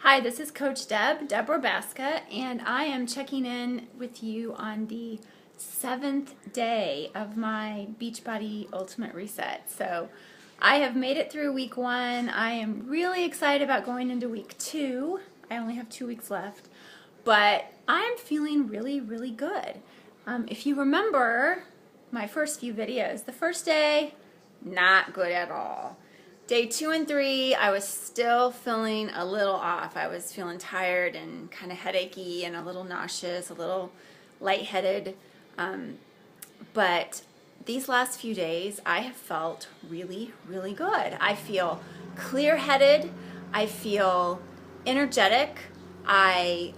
Hi, this is Coach Deborah Basca, and I am checking in with you on the 7th day of my Beachbody Ultimate Reset. So I have made it through week 1. I am really excited about going into week 2. I only have 2 weeks left, but I'm feeling really, really good. If you remember my first few videos, the first day, not good at all. Day 2 and 3, I was still feeling a little off. I was feeling tired and kind of headachy and a little nauseous, a little lightheaded. But these last few days, I have felt really, really good. I feel clear-headed. I feel energetic. I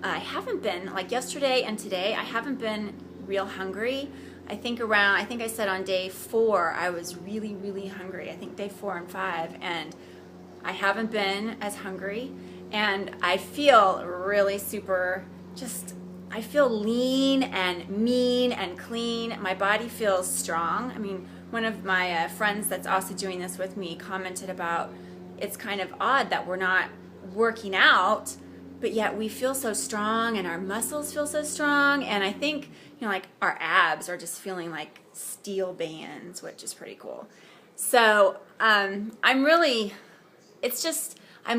haven't been, like yesterday and today, I haven't been real hungry. I think I said on day 4, I was really, really hungry. I think day 4 and 5, and I haven't been as hungry. And I feel really super, I feel lean and mean and clean. My body feels strong. I mean, one of my friends that's also doing this with me commented about it's kind of odd that we're not working out, but yet we feel so strong and our muscles feel so strong. And I think, like our abs are just feeling like steel bands, which is pretty cool. So I'm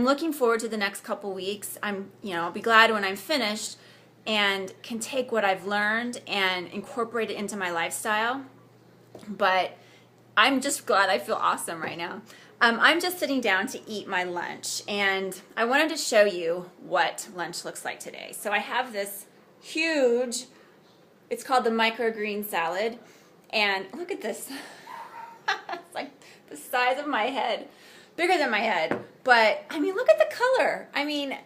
looking forward to the next couple weeks. I'll be glad when I'm finished and can take what I've learned and incorporate it into my lifestyle. But I'm just glad I feel awesome right now. I'm just sitting down to eat my lunch, and I wanted to show you what lunch looks like today. So I have this huge, it's called the microgreen salad, and look at this. It's like the size of my head, bigger than my head, but I mean, look at the color. I mean,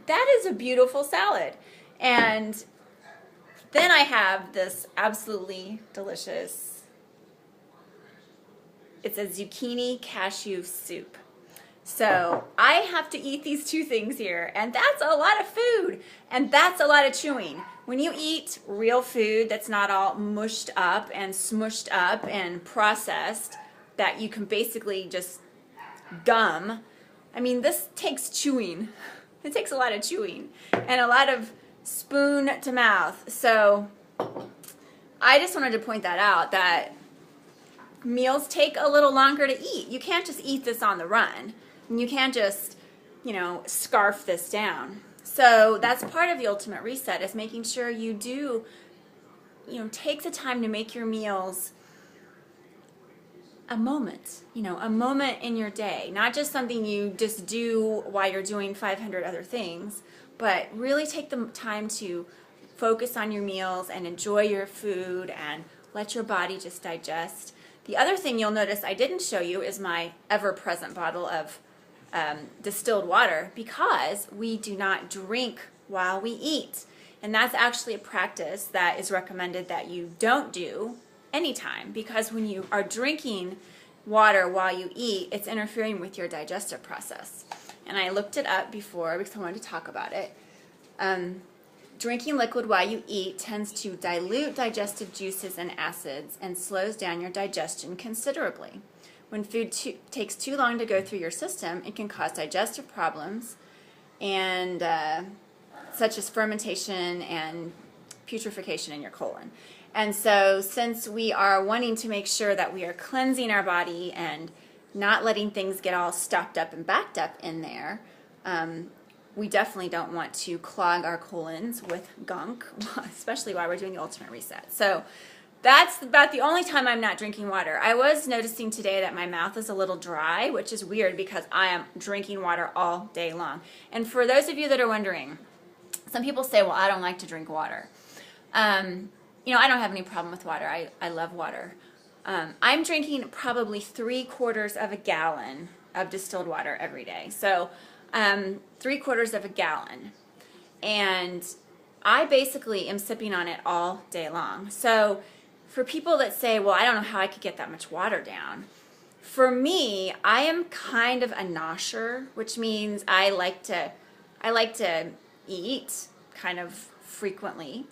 that is a beautiful salad. And then I have this absolutely delicious, it's a zucchini cashew soup. So I have to eat these 2 things here, and that's a lot of food, and that's a lot of chewing. When you eat real food that's not all mushed up and smushed up and processed, that you can basically just gum, I mean, this takes chewing. It takes a lot of chewing and a lot of spoon to mouth. So I just wanted to point that out, that meals take a little longer to eat. You can't just eat this on the run. And you can't just, scarf this down. So that's part of the ultimate reset, is making sure you do, take the time to make your meals a moment, a moment in your day. Not just something you just do while you're doing 500 other things, but really take the time to focus on your meals and enjoy your food and let your body just digest. The other thing you'll notice I didn't show you is my ever-present bottle of distilled water, because we do not drink while we eat. And that's actually a practice that is recommended that you don't do anytime, because when you are drinking water while you eat, it's interfering with your digestive process. And I looked it up before because I wanted to talk about it. Drinking liquid while you eat tends to dilute digestive juices and acids and slows down your digestion considerably. When food takes too long to go through your system, it can cause digestive problems, and such as fermentation and putrefaction in your colon. And so since we are wanting to make sure that we are cleansing our body and not letting things get all stopped up and backed up in there, we definitely don't want to clog our colons with gunk, especially while we're doing the ultimate reset. So that's about the only time I'm not drinking water. I was noticing today that my mouth is a little dry, which is weird because I am drinking water all day long. And for those of you that are wondering, some people say, well, I don't like to drink water. I don't have any problem with water. I love water. I'm drinking probably 3/4 of a gallon of distilled water every day. So 3/4 of a gallon. And I basically am sipping on it all day long. So for people that say, well, I don't know how I could get that much water down. For me, I am kind of a nosher, which means I like to eat kind of frequently.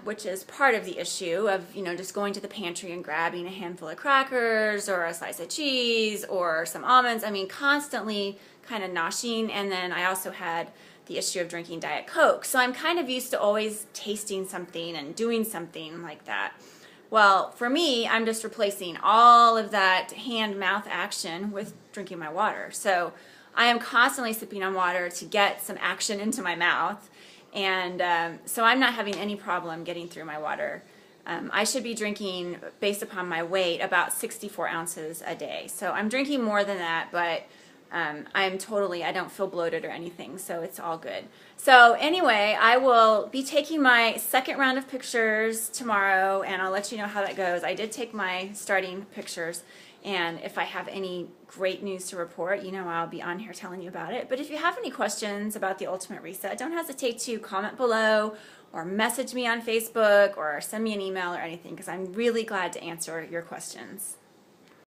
Which is part of the issue of, just going to the pantry and grabbing a handful of crackers or a slice of cheese or some almonds. I mean, constantly kind of noshing, and then I also had the issue of drinking Diet Coke. So I'm kind of used to always tasting something and doing something like that. Well, for me, I'm just replacing all of that hand-mouth action with drinking my water. So I am constantly sipping on water to get some action into my mouth, and so I'm not having any problem getting through my water. I should be drinking, based upon my weight, about 64 ounces a day. So I'm drinking more than that, but I don't feel bloated or anything, so it's all good. So anyway, I will be taking my second round of pictures tomorrow, and I'll let you know how that goes. I did take my starting pictures, and if I have any great news to report, I'll be on here telling you about it. But if you have any questions about the Ultimate Reset, don't hesitate to comment below or message me on Facebook or send me an email or anything, because I'm really glad to answer your questions.